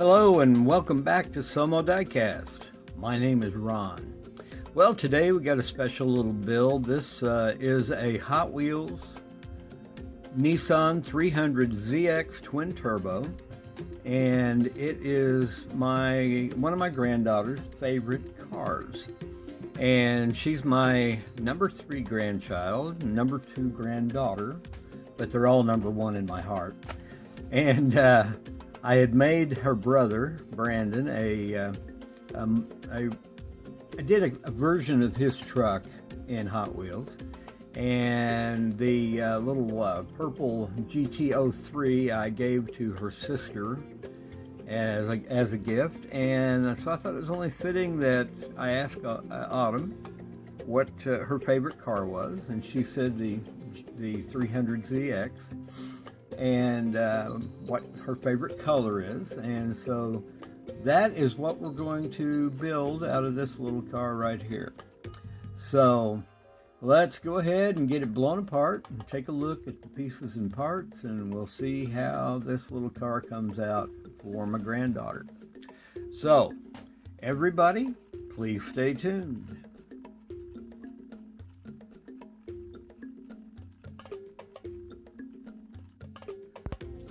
Hello and welcome back to Somo Diecast. My name is Ron. Well, today we got a special little build. This is a Hot Wheels Nissan 300ZX Twin Turbo, and it is one of my granddaughter's favorite cars. And she's my number 3 grandchild, number 2 granddaughter, but they're all number 1 in my heart. And I had made her brother, Brandon, I did a version of his truck in Hot Wheels, and the little purple GT03 I gave to her sister as a gift, and so I thought it was only fitting that I asked Autumn what her favorite car was, and she said the 300ZX. And what her favorite color is, and so that is what we're going to build out of this little car right here. So let's go ahead and get it blown apart and take a look at the pieces and parts, and we'll see how this little car comes out for my granddaughter. So everybody, please stay tuned.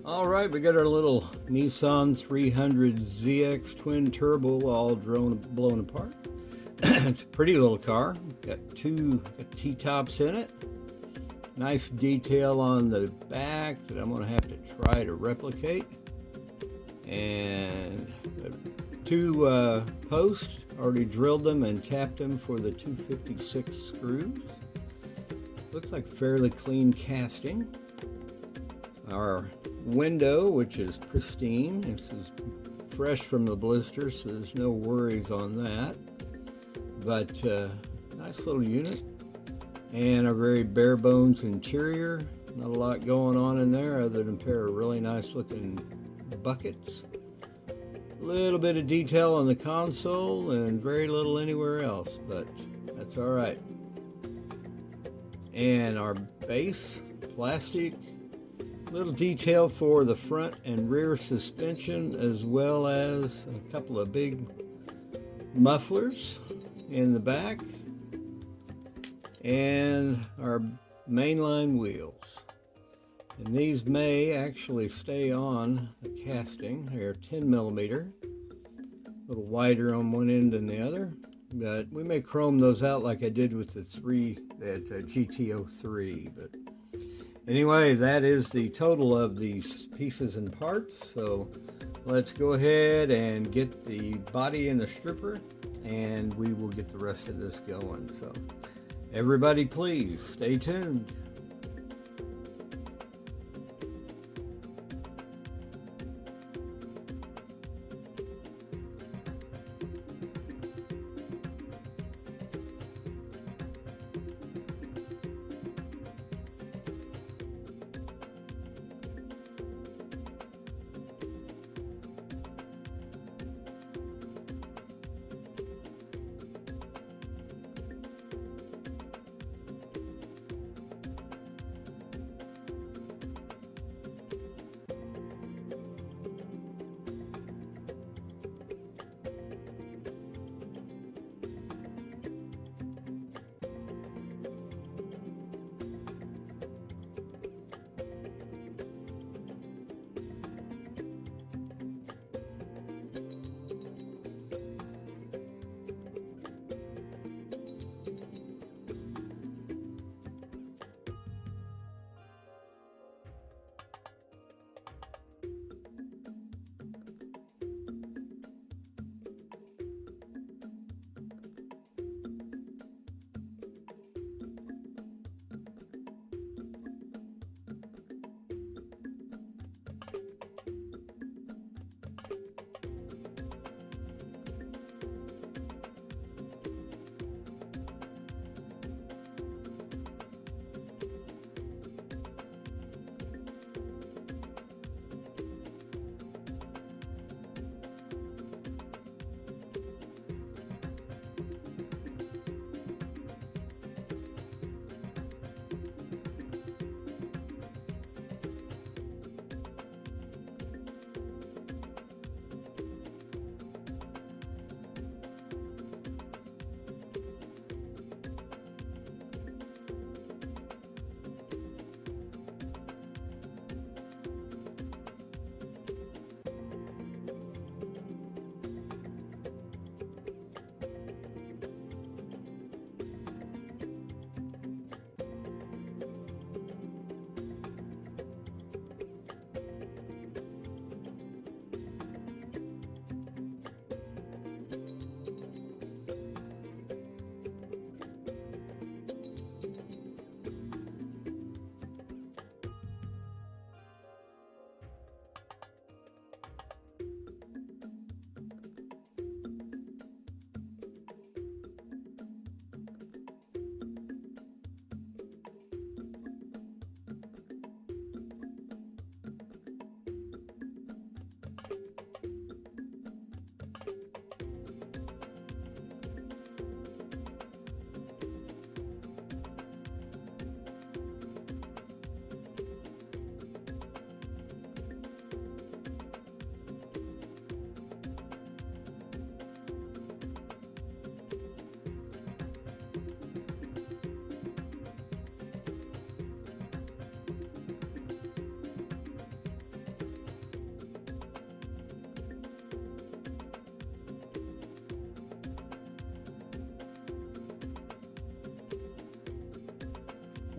All right, we got our little Nissan 300ZX Twin Turbo all blown apart. It's a pretty little car. Got two T-tops in it. Nice detail on the back that I'm going to have to try to replicate. And two posts, already drilled them and tapped them for the 256 screws. Looks like fairly clean casting. Our window, which is pristine. This is fresh from the blister, so there's no worries on that. But nice little unit, and a very bare bones interior. Not a lot going on in there other than a pair of really nice looking buckets. A little bit of detail on the console and very little anywhere else, but that's all right. And our base, plastic. Little detail for the front and rear suspension, as well as a couple of big mufflers in the back, and our mainline wheels. And these may actually stay on the casting. They're 10 millimeter, a little wider on one end than the other, but we may chrome those out like I did with the GT03. But anyway, that is the total of these pieces and parts. So let's go ahead and get the body in the stripper, and we will get the rest of this going. So everybody, please stay tuned.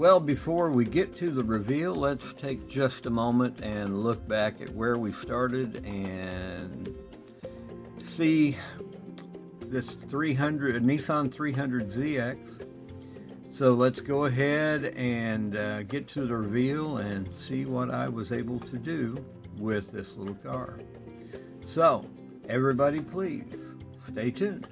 Well, before we get to the reveal, let's take just a moment and look back at where we started and see this Nissan 300ZX. So let's go ahead and get to the reveal and see what I was able to do with this little car. So, everybody please, stay tuned.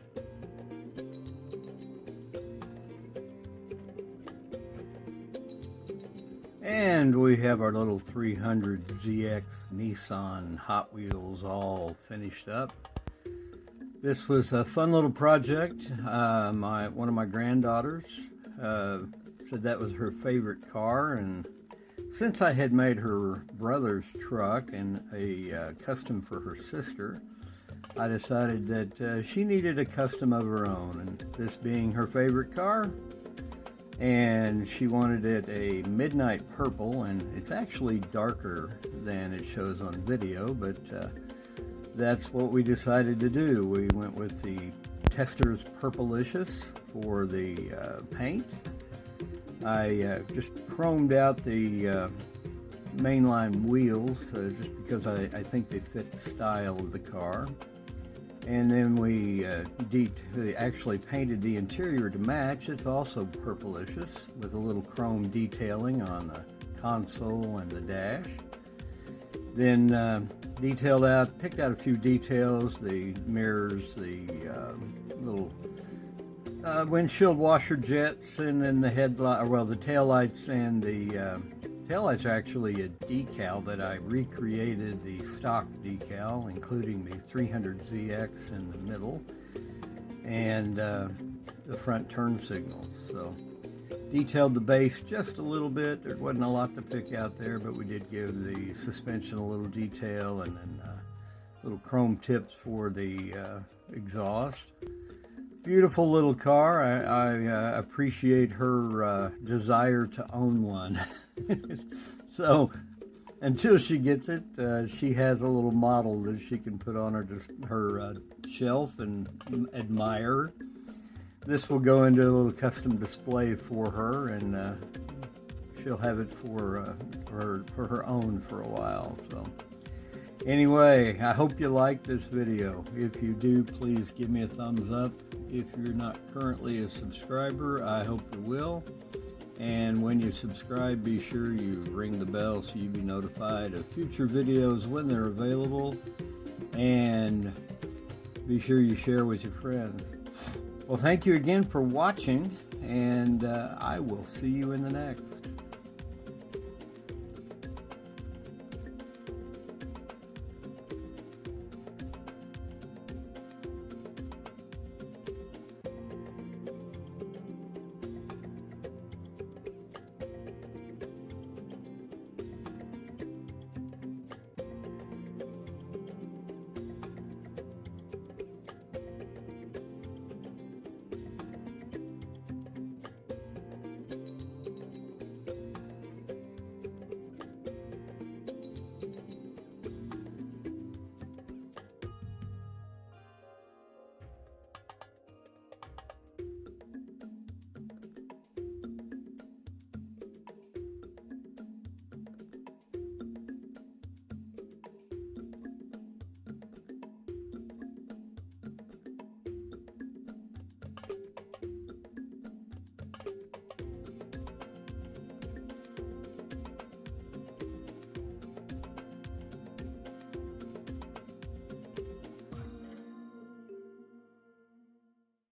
And we have our little 300ZX Nissan Hot Wheels all finished up. This was a fun little project. One of my granddaughters said that was her favorite car, and since I had made her brother's truck and a custom for her sister, I decided that she needed a custom of her own, and this being her favorite car, and she wanted it a midnight purple, and it's actually darker than it shows on video, but that's what we decided to do. We went with the Testors Purple-Licious for the paint. I just chromed out the mainline wheels just because I think they fit the style of the car. And then we actually painted the interior to match. It's also Purple-Licious with a little chrome detailing on the console and the dash. Then picked out a few details, the mirrors, the little windshield washer jets, and then the headlight, well, the taillights, and the taillights are actually a decal that I recreated, the stock decal, including the 300ZX in the middle, and the front turn signals. So detailed the base just a little bit. There wasn't a lot to pick out there, but we did give the suspension a little detail, and then little chrome tips for the exhaust. Beautiful little car. I appreciate her desire to own one. So until she gets it, she has a little model that she can put on her shelf and admire. This will go into a little custom display for her, and she'll have it for her own for a while. So anyway, I hope you liked this video. If you do, please give me a thumbs up. If you're not currently a subscriber, I hope you will. And when you subscribe, be sure you ring the bell so you be notified of future videos when they're available. And be sure you share with your friends. Well, thank you again for watching, and I will see you in the next.